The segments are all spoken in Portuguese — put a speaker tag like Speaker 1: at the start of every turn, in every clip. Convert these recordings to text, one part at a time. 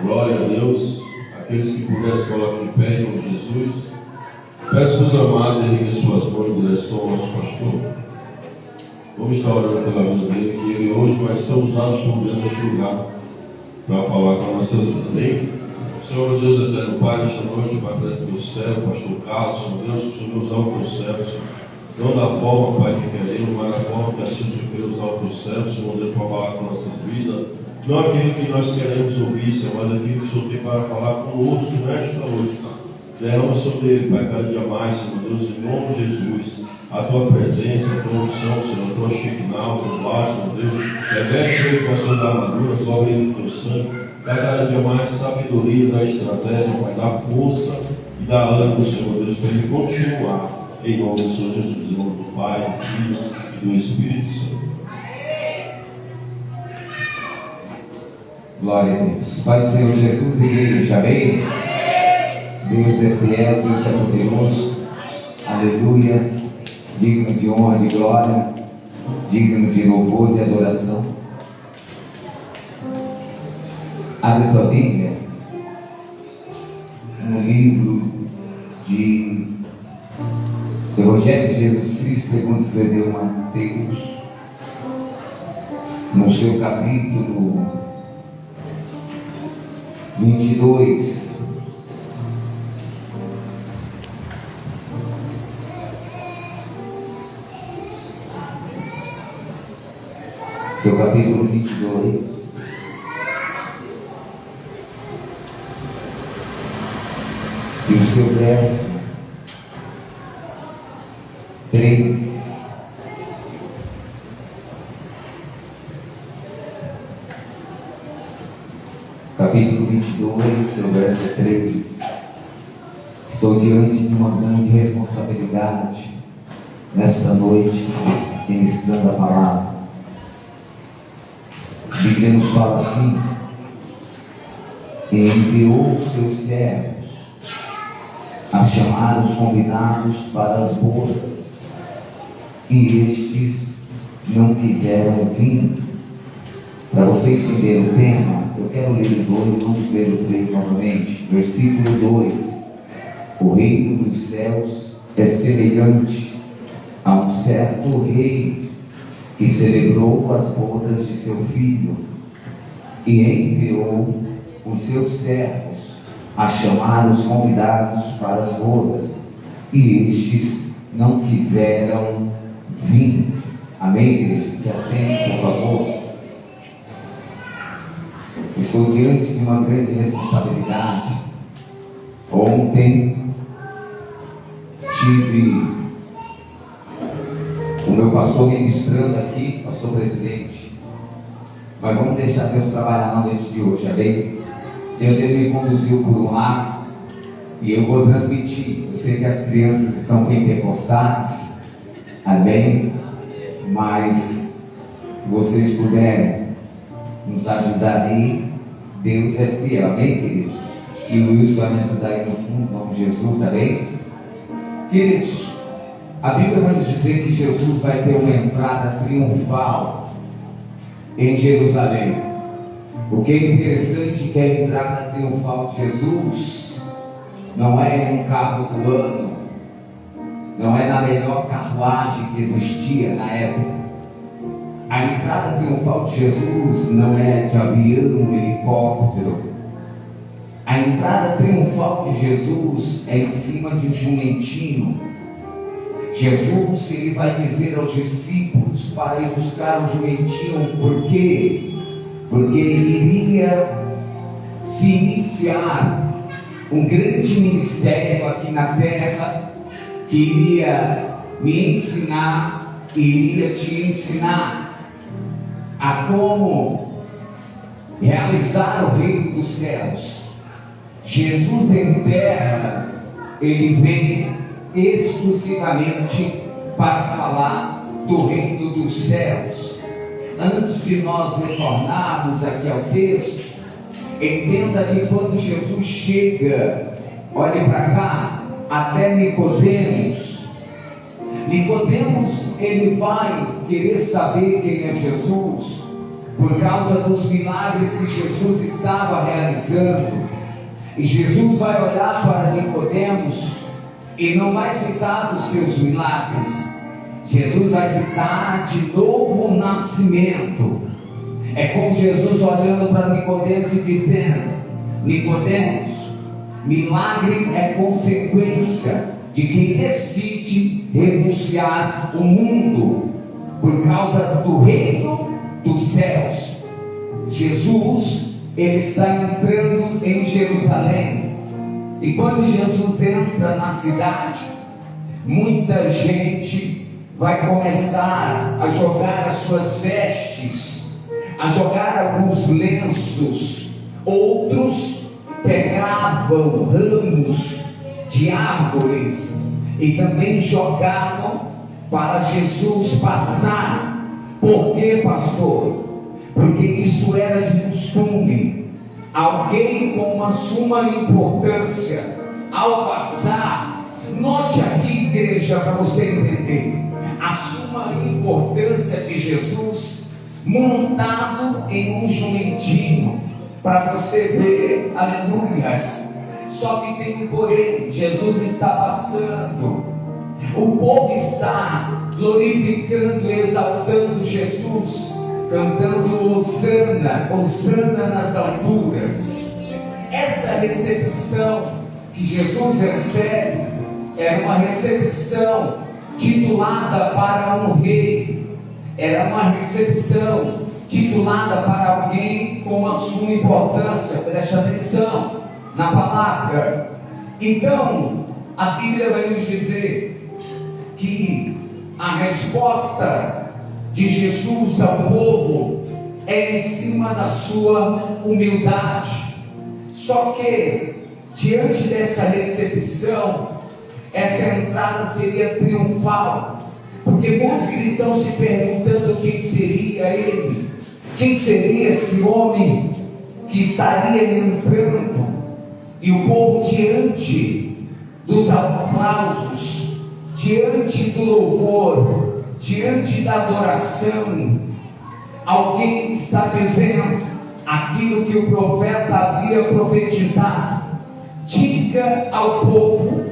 Speaker 1: Glória a Deus. Aqueles que puderem se colocar em pé em nome de Jesus. Peço para os amados erguerem suas mãos em direção ao nosso pastor. Vamos estar orando pela vida dele, que ele hoje vai ser usado por Deus neste lugar para falar com nossas vidas. Amém? Senhor Deus eterno, Pai, nesta noite, Pai, para do céu, Pastor Carlos, Senhor Deus, que o Senhor usar o teu céu, Senhor. Não da forma, Pai, que queremos, mas da forma que assim o Senhor quer usar o teu céu, Senhor Deus, para falar com nossas vidas. Não aquilo que nós queremos ouvir, Senhor, mas aquilo que o Senhor tem para falar conosco nesta noite, Pai. Derrama sobre ele, Pai, cada dia mais, Senhor Deus, em nome de Jesus. A tua presença, a tua unção, Senhor, a tua Shekinah, o teu lar, Senhor Deus. Reveste ele com a sua armadura, cobre ele com o teu sangue. Dá cada dia mais sabedoria, dá estratégia, Pai, dá força e dá ânimo, Senhor Deus, para ele continuar. Em nome do Senhor Jesus, em nome do Pai, do Filho e do Espírito Santo.
Speaker 2: Glória a Deus. Pai do Senhor Jesus, igreja, amém? Deus é fiel, Deus é poderoso. Aleluia. Digno de honra e de glória, digno de louvor e de adoração. Abre tua Bíblia no livro de Evangelho de Jesus Cristo segundo escreveu Mateus, no seu capítulo 22. Seu capítulo 22. E o seu verso 3. Capítulo 22, seu verso 3. Estou diante de uma grande responsabilidade nesta noite, ministrando a palavra. A Bíblia nos fala assim: e enviou os seus servos a chamar os convidados para as bodas, e estes não quiseram vir. Para você entender o tema, eu quero ler o 2, vamos ler o 3 novamente. Versículo 2: o reino dos céus é semelhante a um certo rei que celebrou as bodas de seu filho e enviou os seus servos a chamar os convidados para as bodas, e estes não quiseram vir. Amém, igreja? Se assente, por favor. Estou diante de uma grande responsabilidade. Ontem tive o meu pastor ministrando aqui, pastor presidente. Mas vamos deixar Deus trabalhar na noite de hoje, amém? Deus, ele me conduziu por um lado e eu vou transmitir. Eu sei que as crianças estão pentecostais, amém? Mas se vocês puderem nos ajudar aí, Deus é fiel, amém, queridos? E o Wilson vai me ajudar aí no fundo, em nome de Jesus, amém? Queridos, a Bíblia vai nos dizer que Jesus vai ter uma entrada triunfal em Jerusalém. O que é interessante é que a entrada triunfal de Jesus não é em um carro do ano, não é na melhor carruagem que existia na época. A entrada triunfal de Jesus não é de avião, helicóptero. A entrada triunfal de Jesus é em cima de um jumentinho. Jesus, ele vai dizer aos discípulos para ir buscar o jumentinho. Por quê? Porque iria se iniciar um grande ministério aqui na terra, que iria me ensinar e iria te ensinar a como realizar o reino dos céus. Jesus em terra, ele veio exclusivamente para falar do reino dos céus. Antes de nós retornarmos aqui ao texto, entenda que quando Jesus chega, olhe para cá, até Nicodemos, ele vai querer saber quem é Jesus, por causa dos milagres que Jesus estava realizando. E Jesus vai olhar para Nicodemos e não vai citar os seus milagres. Jesus vai citar de novo o nascimento. É como Jesus olhando para Nicodemos e dizendo: Nicodemos, milagre é consequência de quem decide renunciar o mundo por causa do reino dos céus. Jesus, ele está entrando em Jerusalém, e quando Jesus entra na cidade, muita gente vai começar a jogar as suas vestes, a jogar alguns lenços. Outros pegavam ramos de árvores e também jogavam para Jesus passar. Por quê, pastor? Porque isso era de costume. Alguém com uma suma importância, ao passar, note aqui, igreja, para você entender a suma importância de Jesus montado em um jumentinho, para você ver, aleluias. Só que tem um porém: Jesus está passando, o povo está glorificando, exaltando Jesus, cantando Hosana, Hosana nas alturas. Essa recepção que Jesus recebe era uma recepção titulada para um rei, era uma recepção titulada para alguém com a sua importância. Preste atenção na palavra. Então, a Bíblia vai nos dizer que a resposta de Jesus ao povo é em cima da sua humildade. Só que, diante dessa recepção, essa entrada seria triunfal, porque muitos estão se perguntando quem seria ele, quem seria esse homem que estaria entrando. E o povo, diante dos aplausos, diante do louvor, diante da adoração, alguém está dizendo aquilo que o profeta havia profetizado: diga ao povo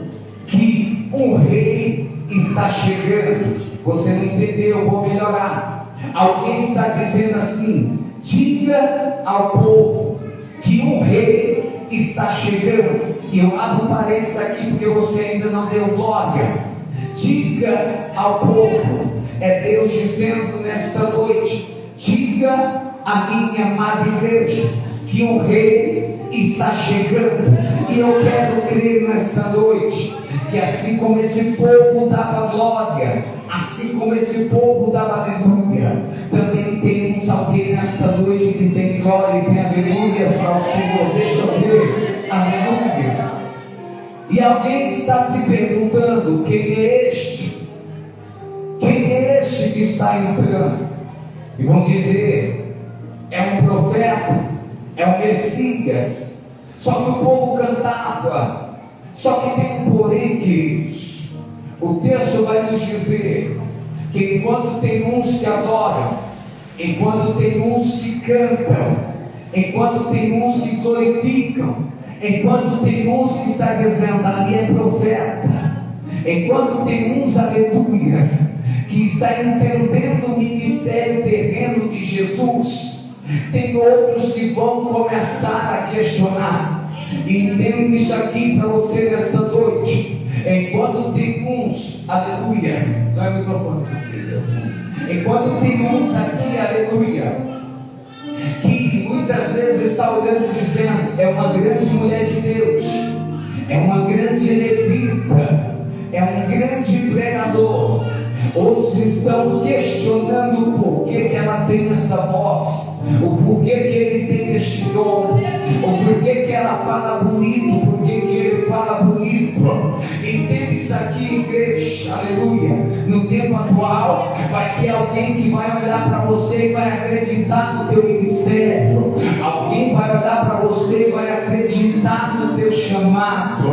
Speaker 2: que um rei está chegando. Você não entendeu, eu vou melhorar. Alguém está dizendo assim: diga ao povo que um rei está chegando. E eu abro parênteses aqui porque você ainda não deu glória. Diga ao povo, é Deus dizendo nesta noite: diga à minha amada igreja que um rei está chegando. E eu quero crer nesta noite que assim como esse povo dava glória, assim como esse povo dava aleluia, também temos alguém nesta noite que tem glória e tem aleluias para o Senhor. Deixa eu ver, aleluia. E alguém está se perguntando: quem é este? Quem é este que está entrando? E vão dizer: é um profeta, é um Messias. Só que o povo cantava. Só que tem um porém, queridos. O texto vai nos dizer que enquanto tem uns que adoram, enquanto tem uns que cantam, enquanto tem uns que glorificam, enquanto tem uns que está dizendo ali é profeta, enquanto tem uns aleluias que está entendendo o ministério terreno de Jesus, tem outros que vão começar a questionar. E entendo isso aqui para você nesta noite. Enquanto tem uns, aleluia, vai o microfone, enquanto tem uns aqui, aleluia, que muitas vezes está olhando e dizendo: é uma grande mulher de Deus, é uma grande levita, é um grande pregador. Outros estão questionando o porquê que ela tem essa voz, o porquê que ele tem este dom, o porquê que ela fala bonito, o porquê que ele fala bonito. Entende isso aqui, igreja, aleluia. no tempo atual, vai ter alguém que vai olhar para você e vai acreditar no teu ministério. Alguém vai olhar para você e vai acreditar no teu chamado.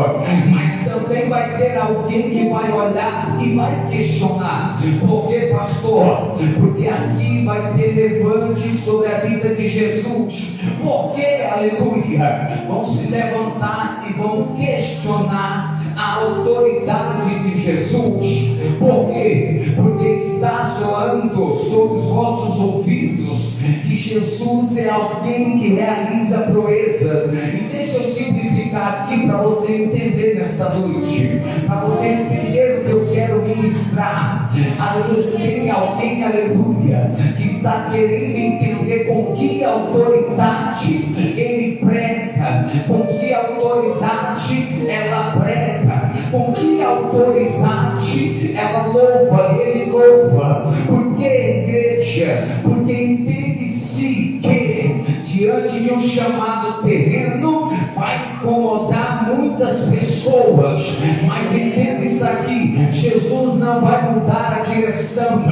Speaker 2: Mas também vai ter alguém que vai olhar e vai questionar. Por que, pastor? Porque aqui vai ter levante sobre a vida de Jesus. Por que, aleluia? Vão se levantar e vão questionar a autoridade de Jesus. Por quê? Porque está soando sobre os vossos ouvidos que Jesus é alguém que realiza proezas. E deixa eu simplificar aqui para você entender nesta noite, para você entender o que eu quero ministrar. Aleluia, tem alguém, aleluia, que está querendo entender com que autoridade ele prega, com que autoridade ela prega, com que autoridade ela louva, ele louva. Por que, igreja? Porque entende-se que diante de um chamado terreno vai incomodar muitas pessoas, mas entenda isso aqui: Jesus não vai mudar a direção.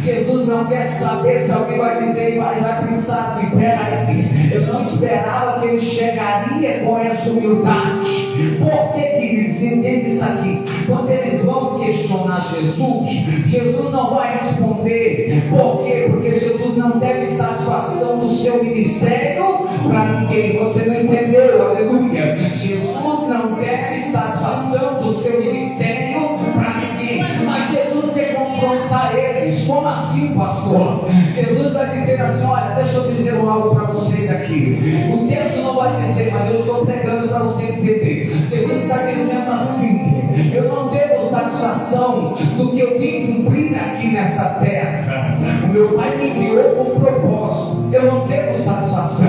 Speaker 2: Jesus não quer saber se alguém vai dizer, vai pensar assim: peraí, eu não esperava que ele chegaria com essa humildade. Por que, queridos? Entende isso aqui: quando eles vão questionar Jesus, Jesus não vai responder. Por quê? Porque Jesus não deve satisfação do seu ministério para ninguém. Você não entendeu? Aleluia. Jesus não deve satisfação do seu ministério para ninguém, mas Jesus quer confrontar eles. Como assim, pastor? Jesus vai dizer assim: olha, deixa eu dizer algo para vocês aqui. O texto não vai dizer, mas eu estou pregando para você entender. Jesus está dizendo assim: eu não devo satisfação do que eu vim cumprir aqui nessa terra. O meu Pai me enviou com um propósito. Eu não devo satisfação.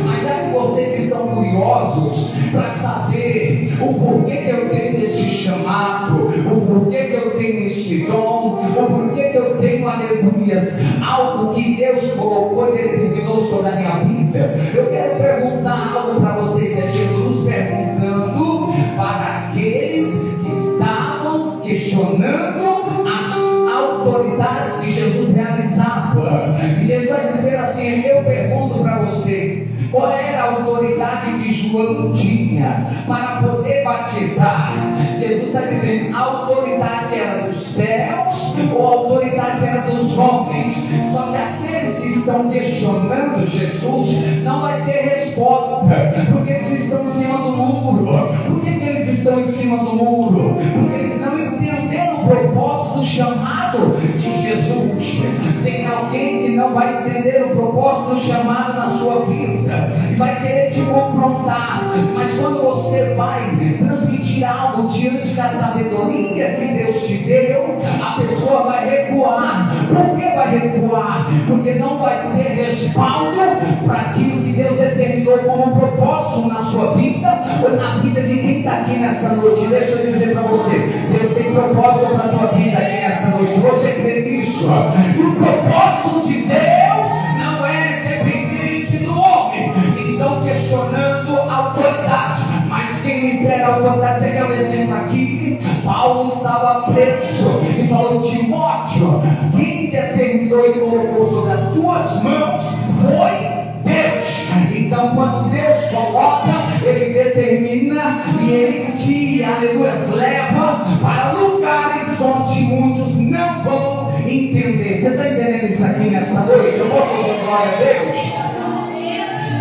Speaker 2: Mas já que vocês estão curiosos para saber o porquê que eu tenho esse chamado, o porquê que eu tenho este dom, o porquê que eu tenho, aleluia, algo que Deus colocou e determinou sobre a minha vida, eu quero perguntar algo para vocês. É Jesus perguntando para aqueles que estavam questionando as autoridades que Jesus realizava. E Jesus vai dizer assim: eu pergunto para vocês, qual era a autoridade que João tinha para poder batizar? Jesus está dizendo: a autoridade era dos céus ou a autoridade era dos homens? Só que aqueles que estão questionando Jesus não vai ter resposta, porque eles estão em cima do muro. Por que eles estão em cima do muro? Porque eles não entenderam o propósito do chamado de Jesus. Tem alguém que não vai entender o propósito do chamado na sua vida e vai querer te confrontar, mas quando você vai transmitir algo diante da sabedoria que Deus te deu, a pessoa vai recuar. Por que vai recuar? Porque não vai ter respaldo para aquilo que Deus determinou como propósito na sua vida ou na vida de quem está aqui nesta noite. Deixa eu dizer para você: Deus tem propósito para a tua vida aqui nesta noite. Você crê nisso? E o propósito de Deus não é dependente do homem. Estão questionando a autoridade, mas quem libera a autoridade? Você quer um exemplo aqui? Paulo estava preso e falou: Timóteo, quem determinou e colocou sobre as tuas mãos foi Deus. Então, quando Deus coloca, Ele determina e Ele te, aleluia, leva para lugares onde muitos não vão entender. Você está entendendo isso aqui nessa noite? Eu posso dar glória a Deus?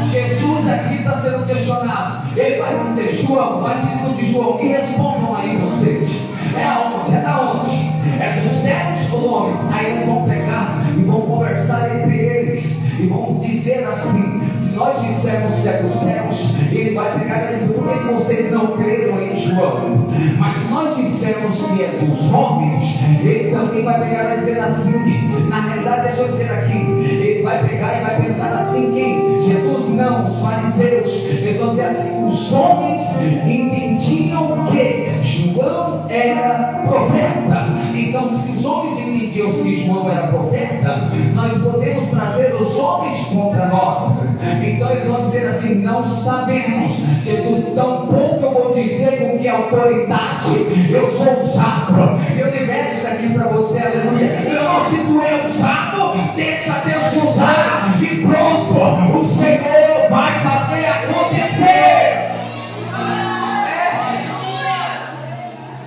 Speaker 2: Jesus aqui está sendo questionado. Ele vai dizer: João, batismo de João, e respondam aí vocês: é aonde? É da onde? É dos céus ou homens? Aí eles vão pegar e vão conversar entre eles e vão dizer assim: se nós dissermos que é dos céus, ele vai pegar e dizer: por que vocês não creram em João? Mas se nós dissermos que é dos homens, ele também vai pegar e dizer assim: na realidade, deixa eu dizer aqui, ele vai pegar e vai pensar assim: quem? Jesus não, os fariseus. Eles vão dizer assim: os homens entendiam que João era profeta. Então, se os homens entendiam que João era profeta, nós podemos trazer os homens contra nós. Então eles vão dizer assim: não sabemos. Jesus, tão pouco eu vou dizer com que autoridade eu sou usado. Eu libero isso aqui aqui para você, aleluia. Irmão, se tu é usado, deixa Deus te usar e pronto, o Senhor vai fazer acontecer.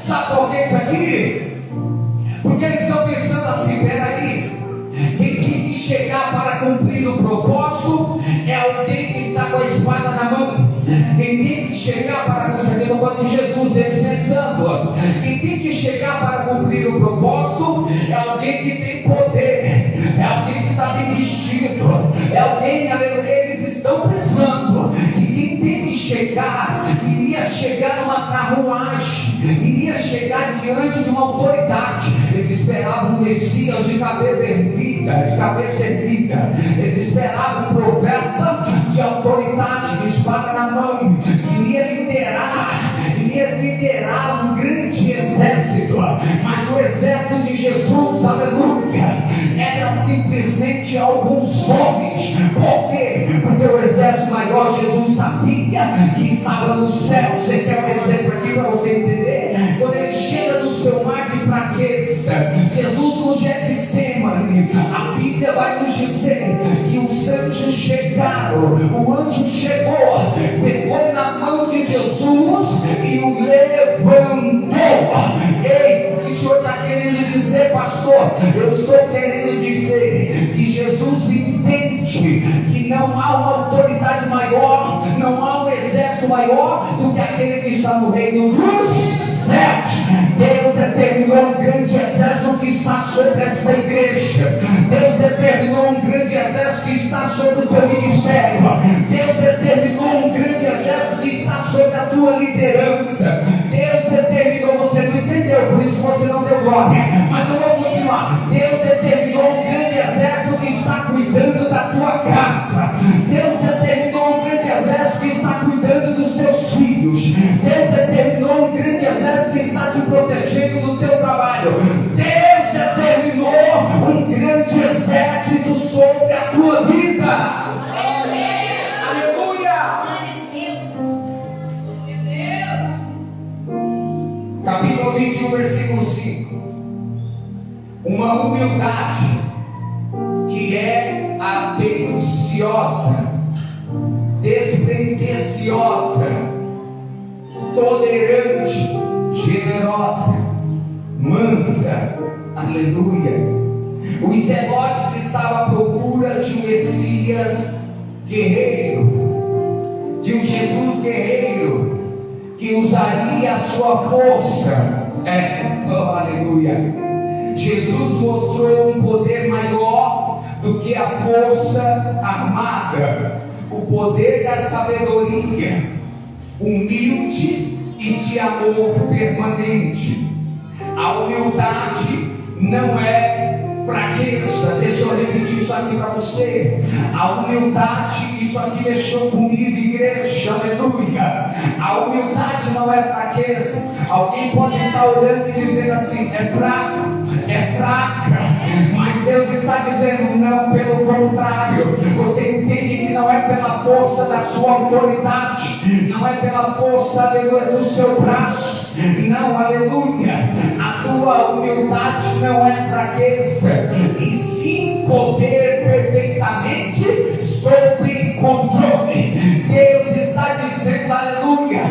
Speaker 2: Sabe por que isso aqui? Porque eles estão pensando assim, peraí, quem tem que chegar para cumprir o propósito é alguém que está com a espada na mão. Quem tem que chegar para conseguir o plano de Jesus, eles pensando, quem tem que chegar para cumprir o propósito é alguém que tem poder, é alguém que está bem vestido, é alguém, eles estão pensando que quem tem que chegar, iria chegar numa carruagem, iria chegar diante de uma autoridade. Eles esperavam um Messias de cabeça erguida, eles esperavam um profeta de autoridade, de espada na mão, que iria liderar um grande exército. Mas o exército de Jesus, aleluia, era simplesmente alguns homens. Por quê? Porque o exército maior, Jesus sabia que estava no céu. Você quer um exemplo aqui para você entender? Quando ele chega no seu mar de fraqueza, Jesus no Getsemane, a Bíblia vai nos dizer que os anjos chegaram, o anjo chegou, pegou na mão de Jesus e o levantou. Ei, o que o senhor está querendo dizer, pastor? Eu estou querendo dizer que Jesus entende que não há uma autoridade maior, não há um exército maior do que aquele que está no reino dos céus. Deus determinou um grande exército que está sobre essa igreja. Deus determinou um grande exército que está sobre o teu ministério. Deus determinou um grande exército que está sobre a tua liderança. Deus determinou, você não entendeu, por isso você não deu glória, mas eu vou continuar. Deus determinou um grande exército que está cuidando da tua casa. Deus determinou um grande exército que está cuidando dos teus filhos. Deus determinou um grande exército que está te protegendo do teu trabalho. Deus determinou um grande exército sobre a tua vida. Capítulo 21, versículo 5. Uma humildade que é atenciosa, despretensiosa, tolerante, generosa, mansa. Aleluia. Os zelotes estavam à procura de um Messias guerreiro, de um Jesus guerreiro, que usaria a sua força. Aleluia. Jesus mostrou um poder maior do que a força armada, o poder da sabedoria, humilde e de amor permanente. A humildade não é fraqueza. Deixa eu repetir isso aqui para você. A humildade, isso aqui mexeu comigo, igreja, aleluia. A humildade não é fraqueza. Alguém pode estar olhando e dizendo assim: é fraca, mas Deus está dizendo não, pelo contrário. Você entende que não é pela força da sua autoridade, não é pela força, aleluia, do seu braço, não, aleluia. A tua humildade não é fraqueza, e sim poder perfeitamente sob controle. Deus está dizendo, aleluia,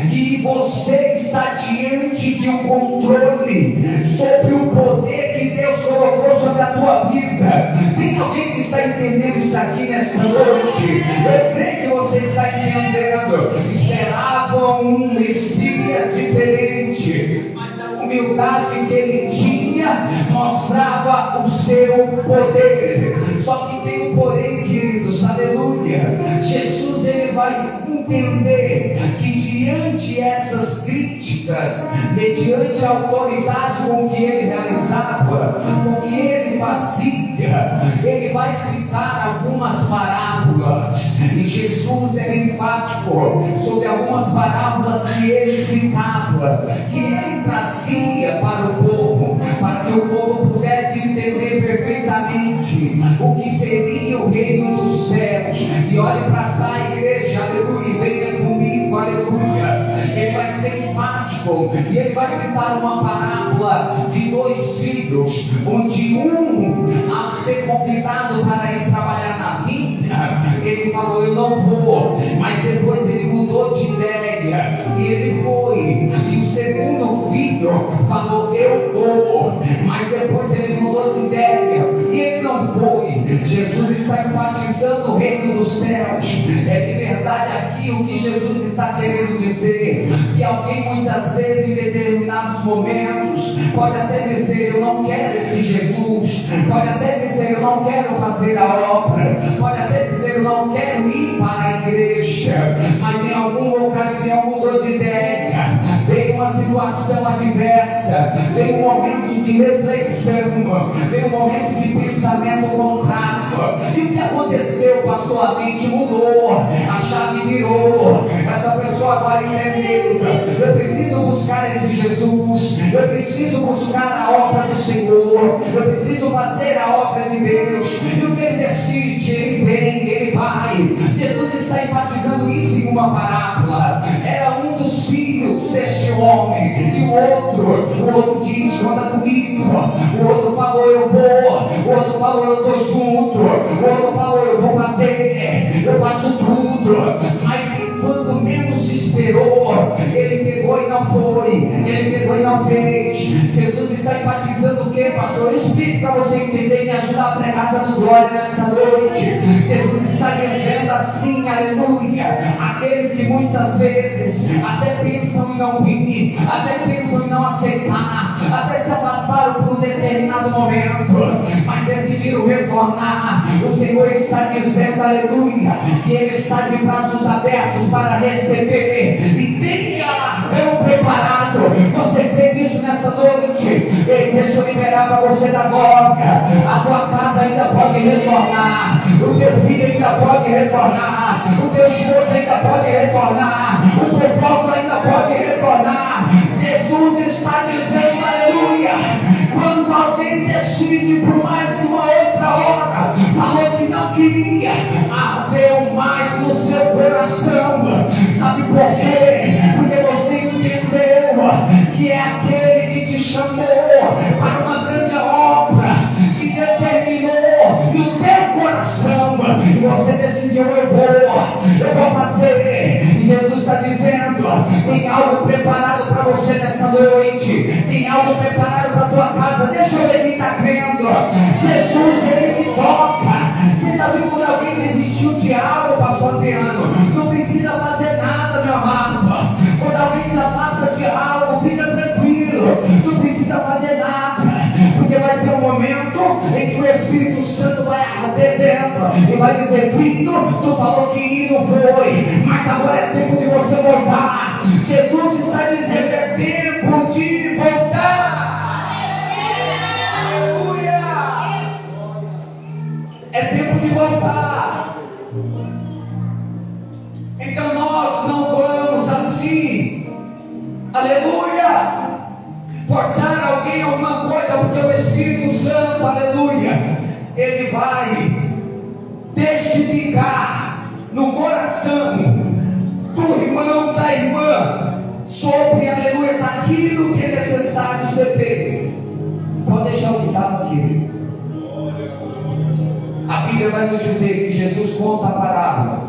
Speaker 2: que você está diante de um controle sobre o poder que Deus colocou sobre a tua vida. Tem alguém que está entendendo isso aqui nessa noite? Eu creio que você está entendendo. Esperavam um Messias diferente, mas a humildade que ele tinha mostrava o seu poder. Só que tem um porém, queridos, aleluia. Jesus, ele vai entender que diante essas críticas, mediante a autoridade com que ele realizava, com que ele fazia, ele vai citar algumas parábolas. E Jesus era enfático sobre algumas parábolas que ele citava, que ele trazia para o povo, para que o povo pudesse entender perfeitamente o que seria o reino dos céus. E olhe para cá, igreja, aleluia, venha comigo, aleluia. Ele vai ser enfático e ele vai citar uma parábola de dois filhos filhos, onde um, ao ser convidado para ir trabalhar na vinha, ele falou: eu não vou, mas depois ele mudou de ideia e ele foi. E o segundo filho falou: eu vou, mas depois ele mudou de ideia e ele não foi. Jesus está enfatizando o reino dos céus. É de verdade aqui o que Jesus está querendo dizer, que alguém muitas vezes em determinados momentos pode até dizer: eu não quero esse Jesus, pode até dizer: eu não quero fazer a obra, pode até dizer: eu não quero ir para a igreja, mas em alguma ocasião mudou de ideia, veio uma situação adversa, veio um momento de reflexão, veio um momento de pensamento contrário. E o que aconteceu, pastor? A mente mudou, a chave virou, essa pessoa agora entendeu: eu preciso buscar esse Jesus, eu preciso buscar a obra do Senhor, eu preciso fazer a obra de Deus. E o que ele decide? Ele vem, ele vai. Jesus está enfatizando isso em uma parábola. Era um dos filhos deste homem, e o outro disse: conta comigo. O outro falou: eu vou. O outro falou: eu estou junto. O outro falou: eu vou fazer, eu faço tudo. Mas enquanto menos esperou, ele pegou e não foi, ele pegou e não fez. Jesus está enfatizando o que, pastor? Eu explico para você entender e me ajudar a pregar dando glória nesta noite. Jesus está dizendo assim, aleluia: aqueles que muitas vezes até pensam em não vir, até pensam em não aceitar, até se afastaram por um determinado momento, mas decidiram retornar. O Senhor está dizendo, aleluia, que Ele está de braços abertos para receber, e tenha eu preparado. Você crê nisso nessa noite? Ei, deixa eu liberar para você da glória. A tua casa ainda pode retornar, o teu filho ainda pode retornar, o teu esposo ainda pode retornar, o propósito ainda pode retornar. Jesus está dizendo, aleluia, quando alguém decide por mais que uma outra hora, falou que não queria, ardeu mais no seu coração. Sabe por quê? Porque você entendeu que é aquele que te chamou para uma grande obra, que determinou no teu coração, e você decidiu: eu vou fazer. E Jesus está dizendo: tem algo preparado para você nesta noite, tem algo preparado para a tua casa. Deixa eu ver quem está crendo. Jesus, Ele que toca. Você já viu quando alguém desistiu de algo, pastor Adriano? Não precisa fazer nada, meu amado. Quando alguém se afasta de algo, fica tranquilo, não precisa fazer nada, porque vai ter um momento em que o Espírito Santo vai arder dentro e vai dizer: filho, tu falou que ir, não foi, mas agora é tempo de você voltar. Jesus está dizendo: é tempo de voltar. Aleluia! É tempo de voltar. Então nós não vamos assim, aleluia, forçar alguém a alguma coisa, porque o Espírito Santo, aleluia, ele vai testificar no coração do irmão, da irmã, sobre, aleluia, aquilo que é necessário ser feito. Pode deixar o que estava aqui. A Bíblia vai nos dizer que Jesus conta a parábola.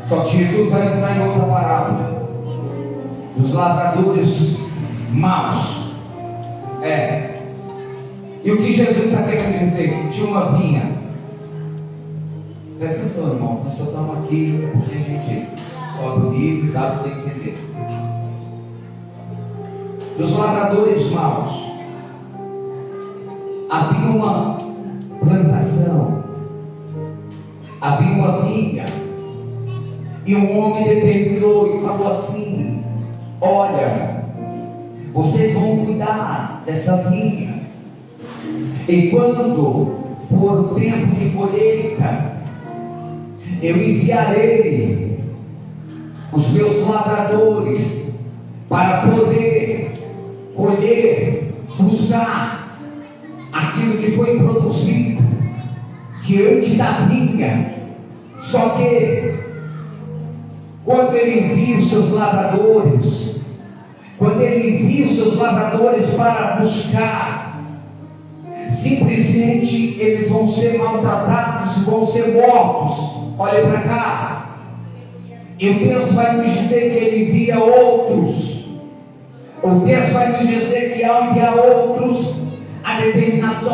Speaker 2: Só que Jesus vai entrar em outra parábola dos lavradores maus. E o que Jesus está querendo dizer? Que tinha uma vinha. Presta atenção, irmão. Nós só estamos aqui porque a gente sobe o nível e dá para você entender. Dos lavradores maus, havia uma plantação, havia uma vinha. E um homem determinou e falou assim: olha, vocês vão cuidar dessa vinha, e quando for o tempo de colheita, eu enviarei os meus lavradores para poder colher, buscar aquilo que foi produzido diante da vinha. Só que quando ele envia os seus lavradores, quando ele envia os seus lavradores para buscar, simplesmente eles vão ser maltratados, vão ser mortos. Olha para cá. E Deus vai nos dizer que ele envia outros. O texto vai nos dizer que ao enviar outros,